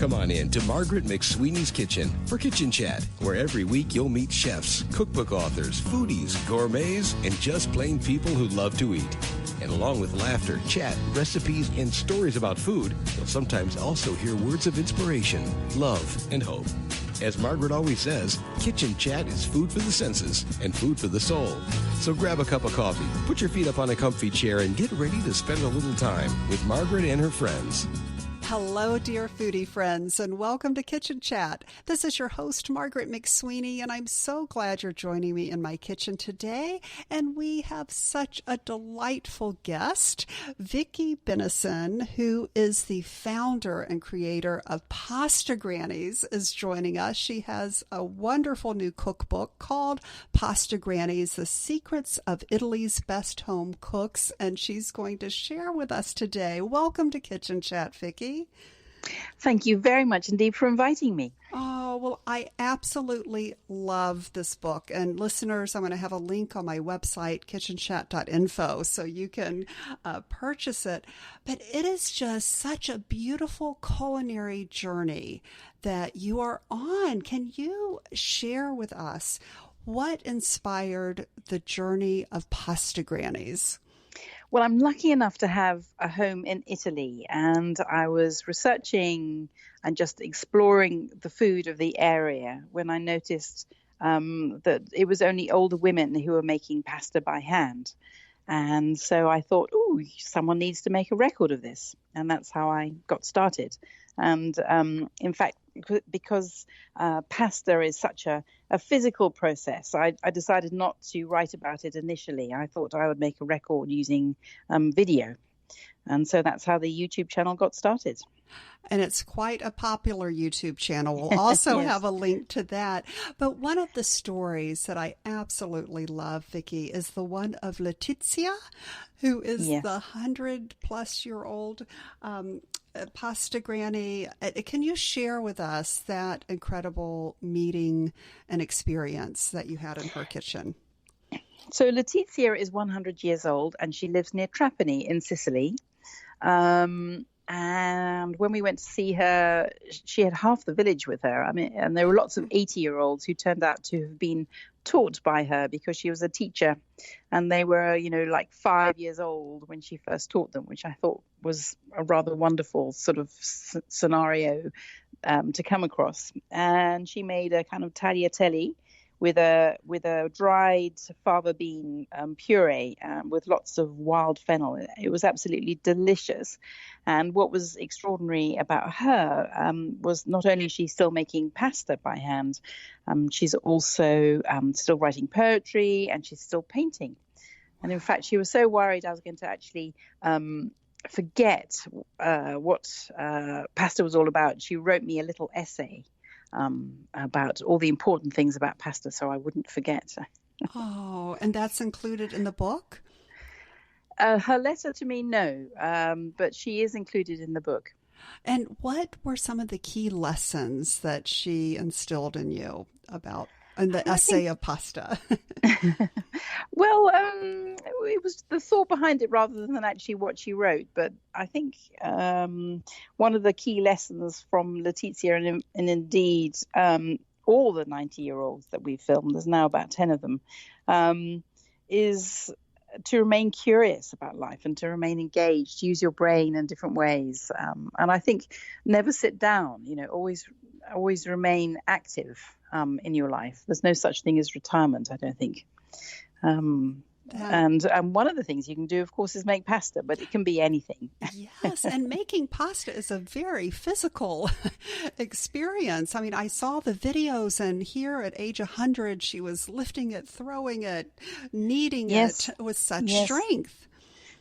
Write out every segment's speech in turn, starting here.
Come on in to Margaret McSweeney's Kitchen for Kitchen Chat, where every week you'll meet chefs, cookbook authors, foodies, gourmets, and just plain people who love to eat. And along with laughter, chat, recipes, and stories about food, you'll sometimes also hear words of inspiration, love, and hope. As Margaret always says, Kitchen Chat is food for the senses and food for the soul. So grab a cup of coffee, put your feet up on a comfy chair, and get ready to spend a little time with Margaret and her friends. Hello, dear foodie friends, and welcome to Kitchen Chat. This is your host, Margaret McSweeney, and I'm so glad you're joining me in my kitchen today. And we have such a delightful guest. Vicky Bennison, who is the founder and creator of Pasta Grannies, is joining us. She has a wonderful new cookbook called Pasta Grannies, The Secrets of Italy's Best Home Cooks, and she's going to share with us today. Welcome to Kitchen Chat, Vicky. Thank you very much indeed for inviting me. Oh, well, I absolutely love this book. And listeners, I'm going to have a link on my website, kitchenchat.info, so you can purchase it. But it is just such a beautiful culinary journey that you are on. Can you share with us what inspired the journey of Pasta Grannies? Well, I'm lucky enough to have a home in Italy, and I was researching and just exploring the food of the area when I noticed that it was only older women who were making pasta by hand. And so I thought, oh, someone needs to make a record of this. And that's how I got started. And in fact, because pasta is such a physical process, I decided not to write about it initially. I thought I would make a record using video. And so that's how the YouTube channel got started. And it's quite a popular YouTube channel. We'll also Yes. have a link to that. But one of the stories that I absolutely love, Vicky, is the one of Leticia, who is the 100-plus-year-old pasta granny. Can you share with us that incredible meeting and experience that you had in her kitchen? So Leticia is 100 years old, and she lives near Strapponi in Sicily. And when we went to see her, she had half the village with her. I mean, and there were lots of 80-year-olds who turned out to have been taught by her because she was a teacher. And they were, like 5 years old when she first taught them, which I thought was a rather wonderful sort of scenario to come across. And she made a kind of tagliatelle with a dried fava bean puree with lots of wild fennel. It was absolutely delicious. And what was extraordinary about her was not only is she still making pasta by hand, she's also still writing poetry, and she's still painting. And in fact, she was so worried I was going to actually forget what pasta was all about. She wrote me a little essay about all the important things about pasta, so I wouldn't forget. Oh, and that's included in the book? Her letter to me, no, but she is included in the book. And what were some of the key lessons that she instilled in you about in the essay of pasta? Well, it was the thought behind it rather than actually what she wrote. But I think one of the key lessons from Leticia and indeed all the 90-year-olds that we've filmed, there's now about 10 of them, is to remain curious about life and to remain engaged, use your brain in different ways. And I think never sit down, always remain active in your life. There's no such thing as retirement, I don't think. And one of the things you can do, of course, is make pasta, but it can be anything. Yes, and making pasta is a very physical experience. I mean, I saw the videos, and here at age 100, she was lifting it, throwing it, kneading it with such strength.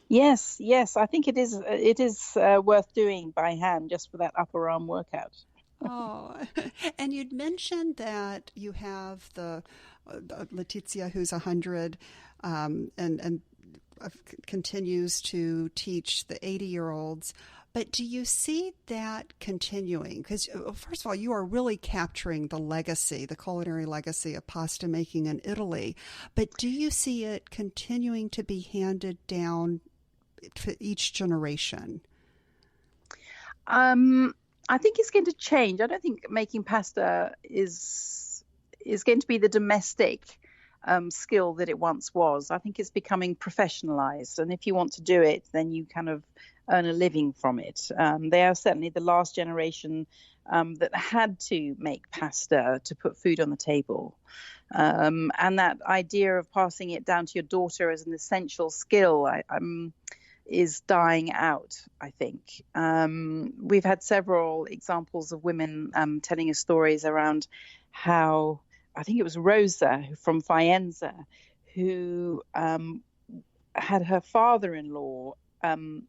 Yes. I think it is worth doing by hand just for that upper arm workout. Oh, and you'd mentioned that you have the Leticia, who's 100, and continues to teach the 80-year-olds. But do you see that continuing? Because first of all, you are really capturing the legacy, the culinary legacy of pasta making in Italy. But do you see it continuing to be handed down to each generation? I think it's going to change. I don't think making pasta is going to be the domestic skill that it once was. I think it's becoming professionalized, and if you want to do it, then you kind of earn a living from it. They are certainly the last generation that had to make pasta to put food on the table. And that idea of passing it down to your daughter as an essential skill is dying out, I think. We've had several examples of women telling us stories around how, I think it was Rosa from Faenza, who had her father-in-law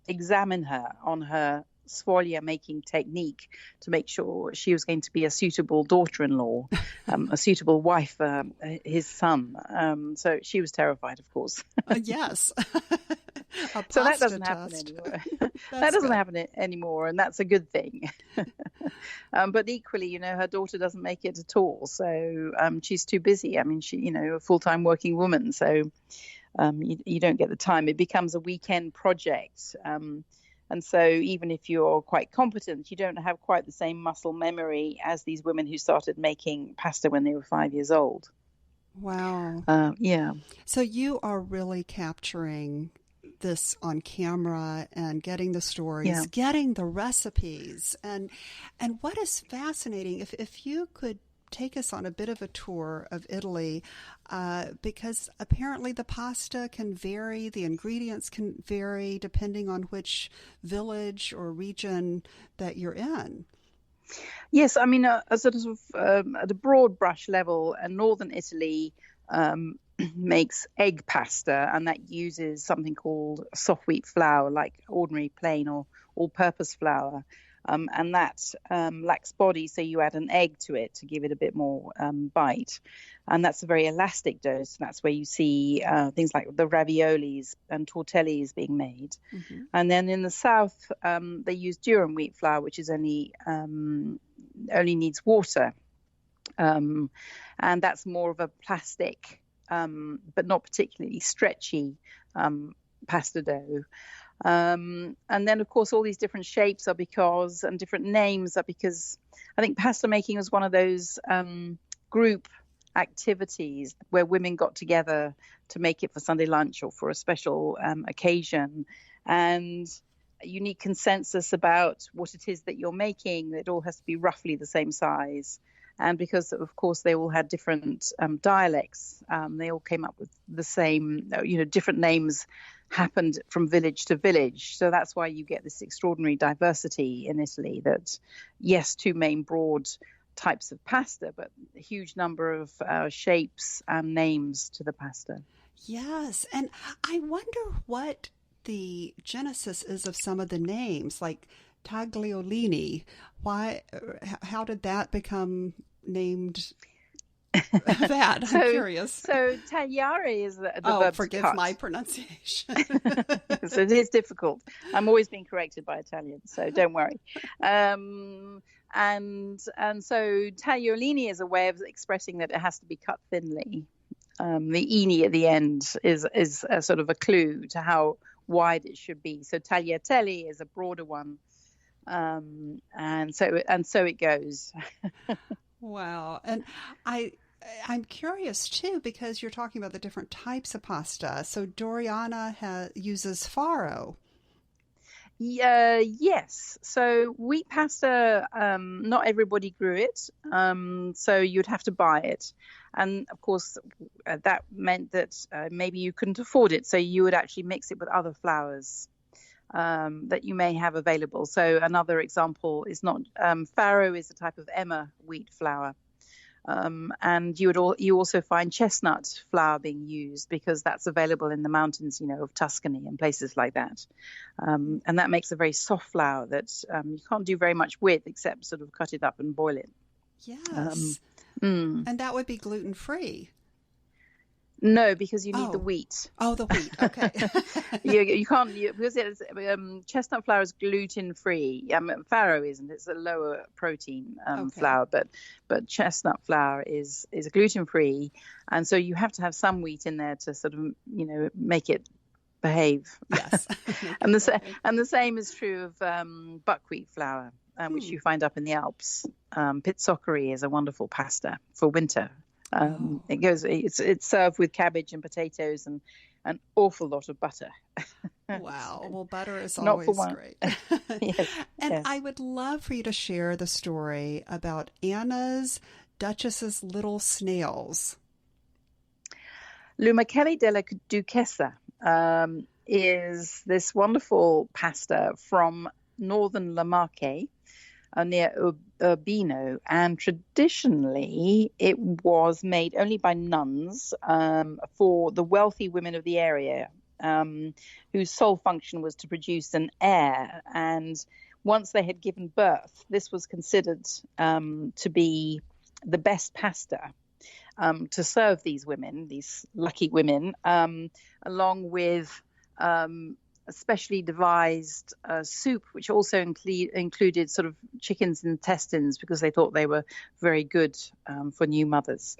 examine her on her sfoglia making technique to make sure she was going to be a suitable daughter-in-law, a suitable wife for his son. So she was terrified, of course. Yes. So that doesn't happen anymore. That doesn't happen anymore, and that's a good thing. But equally, her daughter doesn't make it at all. So she's too busy. I mean, she, a full-time working woman. So you don't get the time. It becomes a weekend project. And so even if you're quite competent, you don't have quite the same muscle memory as these women who started making pasta when they were 5 years old. Wow. Yeah. So you are really capturing this on camera and getting the stories, getting the recipes. And what is fascinating, if you could take us on a bit of a tour of Italy, because apparently the pasta can vary, the ingredients can vary depending on which village or region that you're in. Yes, I mean, a sort of at a broad brush level, northern Italy makes egg pasta, and that uses something called soft wheat flour, like ordinary plain or all-purpose flour. And that lacks body, so you add an egg to it to give it a bit more bite. And that's a very elastic dough. So that's where you see things like the raviolis and tortellis being made. Mm-hmm. And then in the south, they use durum wheat flour, which is only needs water. And that's more of a plastic, but not particularly stretchy pasta dough. And then, of course, all these different shapes are and different names are because I think pasta making was one of those group activities where women got together to make it for Sunday lunch or for a special occasion. And you need consensus about what it is that you're making. It all has to be roughly the same size. And because, of course, they all had different dialects, they all came up with the same, different names happened from village to village. So that's why you get this extraordinary diversity in Italy that, yes, two main broad types of pasta, but a huge number of shapes and names to the pasta. Yes. And I wonder what the genesis is of some of the names, like tagliolini. How did that become named that? I'm curious. So tagliare is the verb forgive to cut. My pronunciation. So it is difficult. I'm always being corrected by Italians, so don't worry. And so tagliolini is a way of expressing that it has to be cut thinly. The ini at the end is a sort of a clue to how wide it should be. So tagliatelle is a broader one. And so it goes. Wow. And I'm curious too, because you're talking about the different types of pasta. So Doriana uses farro. Yes. So wheat pasta, not everybody grew it. So you'd have to buy it. And of course, that meant that maybe you couldn't afford it. So you would actually mix it with other flours that you may have available. So another example is not farro is a type of emmer wheat flour. And you also find chestnut flour being used because that's available in the mountains, of Tuscany and places like that. And that makes a very soft flour that you can't do very much with except sort of cut it up and boil it. Yes. And that would be gluten-free. No, because you need the wheat. Oh, the wheat. Okay. you can't because chestnut flour is gluten free. Farro isn't. It's a lower protein flour, but chestnut flour is gluten free, and so you have to have some wheat in there to sort of make it behave. Yes. And the same is true of buckwheat flour, which you find up in the Alps. Pizzoccheri is a wonderful pasta for winter. It's served with cabbage and potatoes and an awful lot of butter. Wow. Well, butter is Not for always one. great. Yes, And yes. I would love for you to share the story about Anna's Duchess's Little Snails. Lou Macari della Duchessa is this wonderful pasta from northern La Marche, near Urbino, and traditionally it was made only by nuns for the wealthy women of the area, whose sole function was to produce an heir. And once they had given birth, this was considered to be the best pasta to serve these women, these lucky women, along with a specially devised soup, which also included sort of chicken's intestines, because they thought they were very good for new mothers.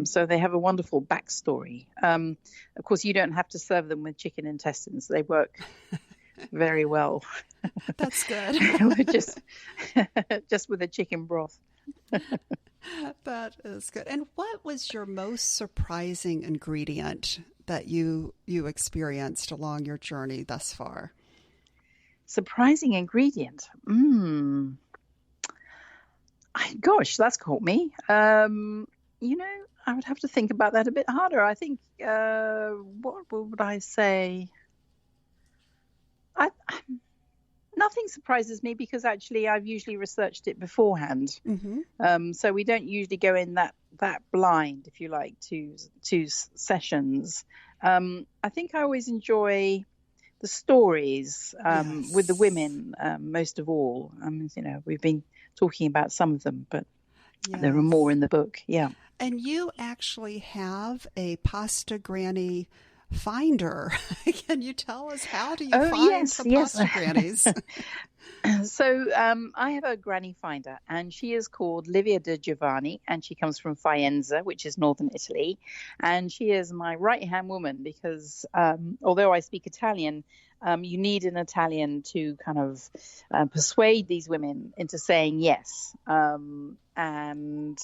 So they have a wonderful backstory. Of course, you don't have to serve them with chicken intestines. They work very well. That's good. just with a chicken broth. That is good. And what was your most surprising ingredient that you experienced along your journey thus far? Surprising ingredient. Gosh, that's caught me. I would have to think about that a bit harder. I think, what would I say? Nothing surprises me, because actually I've usually researched it beforehand. Mm-hmm. So we don't usually go in that blind, if you like, to sessions. I think I always enjoy the stories Yes. with the women most of all. We've been talking about some of them, but Yes. there are more in the book. Yeah. And you actually have a Pasta Granny finder. Can you tell us, how do you find the Pasta Grannies? So I have a granny finder, and she is called Livia de Giovanni, and she comes from Faenza, which is northern Italy. And she is my right-hand woman, because although I speak Italian, you need an Italian to kind of persuade these women into saying yes. And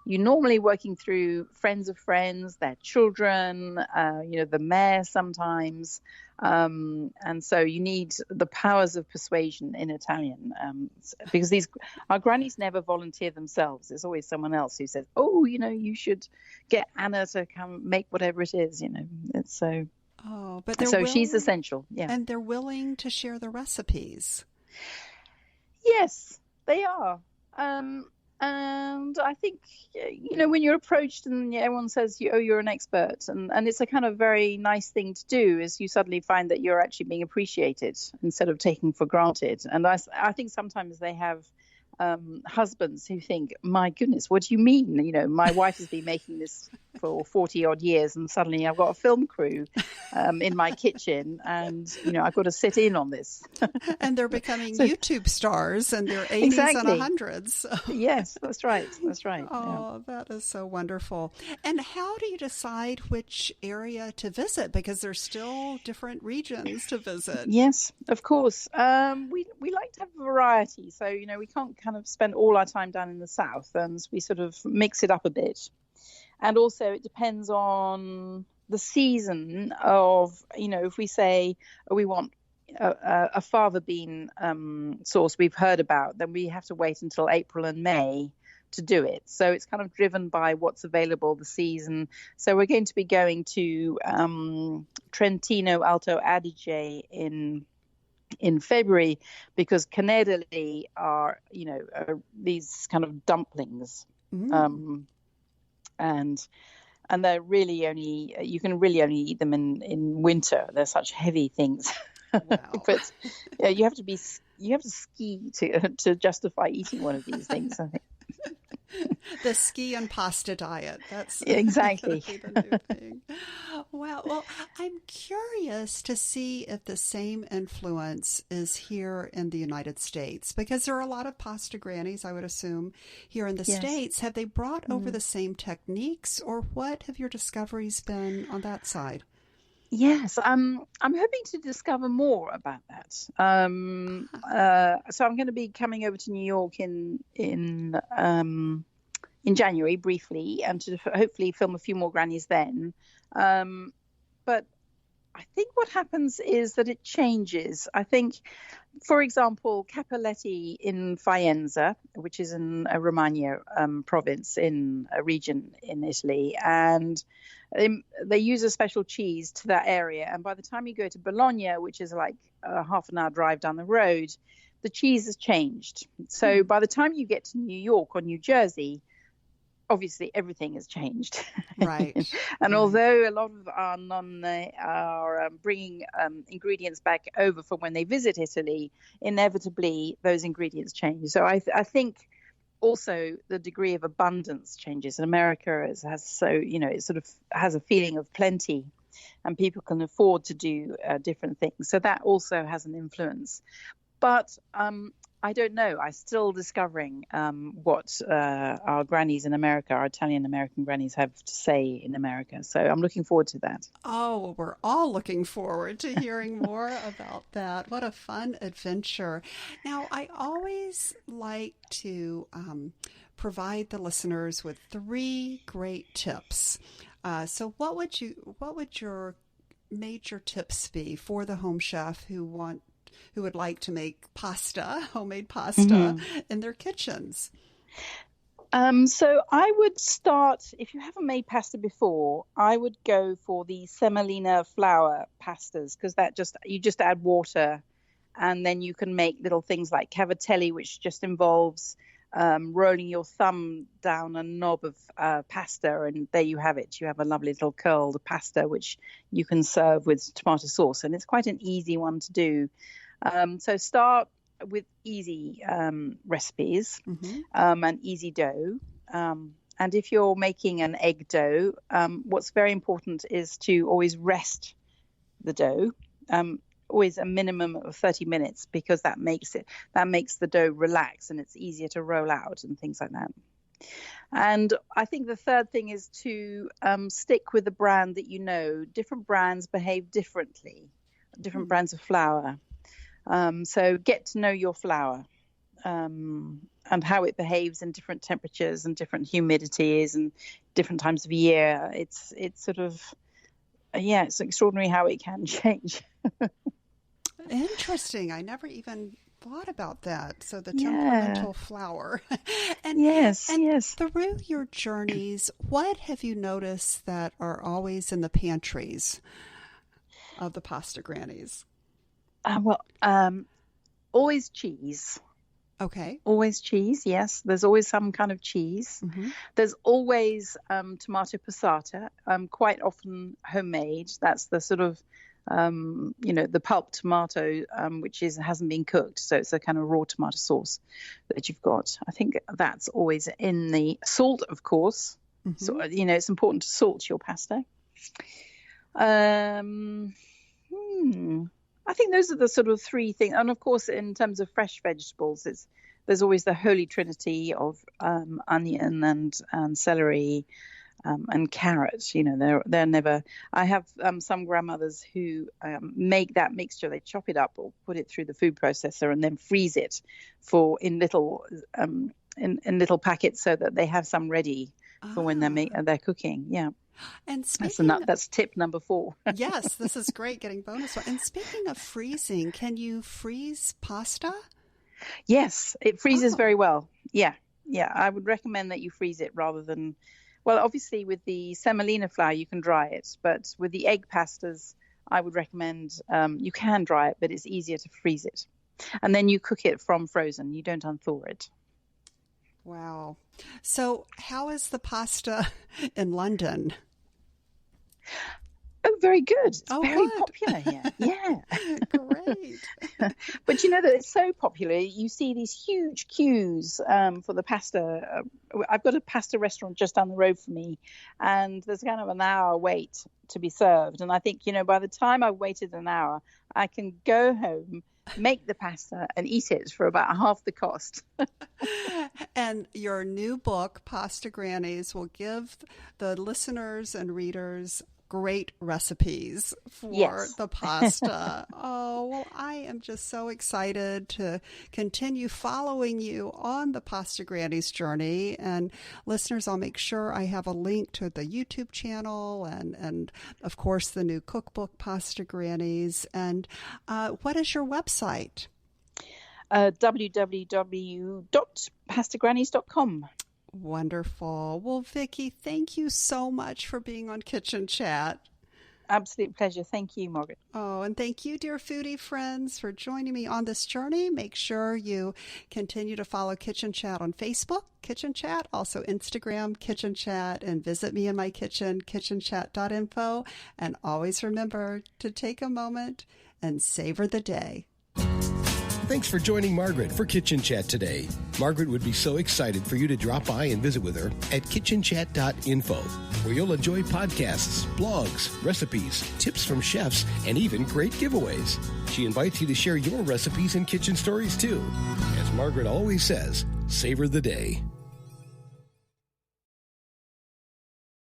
you're normally working through friends of friends, their children, the mayor sometimes. And so you need the powers of persuasion in Italian, because our grannies never volunteer themselves. There's always someone else who says, "Oh, you should get Anna to come make whatever it is." It's so. Oh, but she's essential. Yeah, and they're willing to share the recipes. Yes, they are. And I think, when you're approached and everyone says, you're an expert, and it's a kind of very nice thing to do, is you suddenly find that you're actually being appreciated instead of taken for granted. And I think sometimes they have husbands who think, my goodness, what do you mean? My wife has been making this for 40 odd years, and suddenly I've got a film crew in my kitchen, and I've got to sit in on this. And they're becoming YouTube stars in their 80s Exactly. and 100s. So. Yes, that's right. Oh, yeah. That is so wonderful. And how do you decide which area to visit? Because there's still different regions to visit. Yes, of course. We like to have variety, so we can't kind of spend all our time down in the south, and we sort of mix it up a bit. And also it depends on the season of, if we say we want a fava bean sauce we've heard about, then we have to wait until April and May to do it. So it's kind of driven by what's available, the season. So we're going to be going to Trentino Alto Adige in February, because canedoli are these kind of dumplings, and they're really you can really only eat them in winter. They're such heavy things. Wow. But you have to ski to justify eating one of these things, I think. The ski and pasta diet. That's exactly the new thing. Wow. Well, I'm curious to see if the same influence is here in the United States, because there are a lot of pasta grannies, I would assume, here in the States. Have they brought over the same techniques, or what have your discoveries been on that side? Yes, I'm hoping to discover more about that. So I'm going to be coming over to New York in January briefly, and to hopefully film a few more grannies then. But I think what happens is that it changes. I think, for example, Cappelletti in Faenza, which is in a Romagna province in a region in Italy, and they use a special cheese to that area. And by the time you go to Bologna, which is like a half an hour drive down the road, the cheese has changed. So by the time you get to New York or New Jersey, obviously everything has changed. Right. And although a lot of our nonne are bringing ingredients back over from when they visit Italy, inevitably those ingredients change. So I think also the degree of abundance changes. In America, it sort of has a feeling of plenty, and people can afford to do different things. So that also has an influence. But I don't know. I'm still discovering what our grannies in America, our Italian-American grannies, have to say in America. So I'm looking forward to that. Oh, well, we're all looking forward to hearing more about that. What a fun adventure. Now, I always like to provide the listeners with 3 great tips. So what would your major tips be for the home chef who would like to make homemade pasta in their kitchens? So I would start, if you haven't made pasta before, I would go for the semolina flour pastas, because you just add water, and then you can make little things like cavatelli, which just involves rolling your thumb down a knob of pasta, and there you have it. You have a lovely little curled pasta, which you can serve with tomato sauce, and it's quite an easy one to do. So start with easy recipes and easy dough. And if you're making an egg dough, what's very important is to always rest the dough, always a minimum of 30 minutes, because that makes the dough relax and it's easier to roll out and things like that. And I think the third thing is to stick with the brand that you know. Different brands behave differently, different brands of flour. So get to know your flour and how it behaves in different temperatures and different humidities and different times of year. It's sort of, it's extraordinary how it can change. Interesting. I never even thought about that. So the temperamental flour. And yes. Through your journeys, what have you noticed that are always in the pantries of the Pasta Grannies? Always cheese. Okay. Always cheese, yes. There's always some kind of cheese. There's always tomato passata, quite often homemade. That's the sort of, the pulp tomato, which hasn't been cooked. So it's a kind of raw tomato sauce that you've got. I think that's always in the salt, of course. So, it's important to salt your pasta. I think those are the sort of 3 things. And of course, in terms of fresh vegetables, there's always the holy trinity of onion and celery and carrots. They're never. I have some grandmothers who make that mixture. They chop it up or put it through the food processor and then freeze it in little in little packets, so that they have some ready for when they're cooking. Yeah. And that's tip number 4. Yes, this is great, getting bonus. And speaking of freezing, can you freeze pasta? Yes, it freezes very well. Yeah. I would recommend that you freeze it rather than, well, obviously with the semolina flour you can dry it, but with the egg pastas I would recommend you can dry it, but it's easier to freeze it. And then you cook it from frozen. You don't unthaw it. Wow. So how is the pasta in London? Oh, very good. It's very popular here. Yeah. Great. But that it's so popular. You see these huge queues for the pasta. I've got a pasta restaurant just down the road from me, and there's kind of an hour wait to be served. And I think, by the time I've waited an hour, I can go home, make the pasta and eat it for about half the cost. And your new book, Pasta Grannies, will give the listeners and readers great recipes for the pasta. Oh, well, I am just so excited to continue following you on the Pasta Grannies journey. And listeners, I'll make sure I have a link to the YouTube channel and of course, the new cookbook, Pasta Grannies. And what is your website? www.pastagrannies.com. Wonderful. Well, Vicky, thank you so much for being on Kitchen Chat. Absolute pleasure. Thank you, Margaret. Oh, and thank you, dear foodie friends, for joining me on this journey. Make sure you continue to follow Kitchen Chat on Facebook, Kitchen Chat, also Instagram, Kitchen Chat, and visit me in my kitchen, kitchenchat.info. And always remember to take a moment and savor the day. Thanks for joining Margaret for Kitchen Chat today. Margaret would be so excited for you to drop by and visit with her at kitchenchat.info, where you'll enjoy podcasts, blogs, recipes, tips from chefs, and even great giveaways. She invites you to share your recipes and kitchen stories too. As Margaret always says, savor the day.